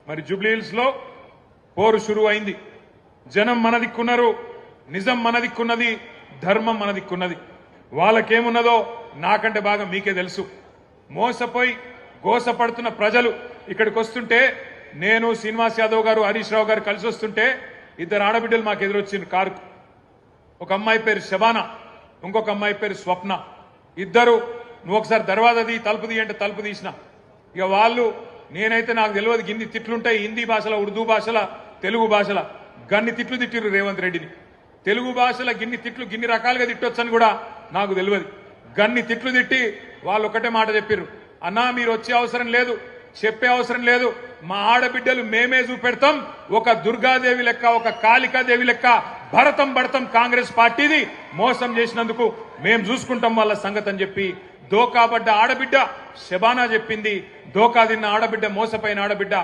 మరి జూబ్లీహిల్స్ లో పోరు షురు అయింది. జనం మన దిక్కున్నారు, నిజం మన దిక్కున్నది, ధర్మం మన దిక్కున్నది. వాళ్ళకేమున్నదో నాకంటే బాగా మీకే తెలుసు. మోసపోయి గోసపడుతున్న ప్రజలు ఇక్కడికి వస్తుంటే, నేను శ్రీనివాస్ యాదవ్ గారు హరీష్ రావు గారు కలిసి వస్తుంటే ఇద్దరు ఆడబిడ్డలు మాకు ఎదురొచ్చింది కారుకు. ఒక అమ్మాయి పేరు శబానా, ఇంకొక అమ్మాయి పేరు స్వప్న. ఇద్దరు నువ్వు ఒకసారి దర్వాజా తీ, తలుపు తీ అంటే తలుపు తీసిన. ఇక వాళ్ళు, నేనైతే నాకు తెలియదు గిన్ని తిట్లుంటాయి హిందీ భాషల, ఉర్దూ భాషల, తెలుగు భాషల. గన్ని తిట్లు తిట్టిరు రేవంత్ రెడ్డిని. తెలుగు భాషల గిన్ని తిట్లు గిన్ని రకాలుగా తిట్టొచ్చని కూడా నాకు తెలియదు. గన్ని తిట్లు తిట్టి వాళ్ళు ఒకటే మాట చెప్పిర్రు, అన్నా మీరు వచ్చే అవసరం లేదు, చెప్పే అవసరం లేదు, మా ఆడబిడ్డలు మేమే చూపెడతాం, ఒక దుర్గాదేవి లెక్క, ఒక కాళికాదేవి లెక్క భరతం భరతం కాంగ్రెస్ పార్టీది, మోసం చేసినందుకు మేం చూసుకుంటాం వాళ్ళ సంగతి అని చెప్పి దోకాబడ్డ ఆడబిడ్డ శబానా చెప్పింది. దోకా తిన్న ఆడబిడ్డ, మోసపోయిన ఆడబిడ్డ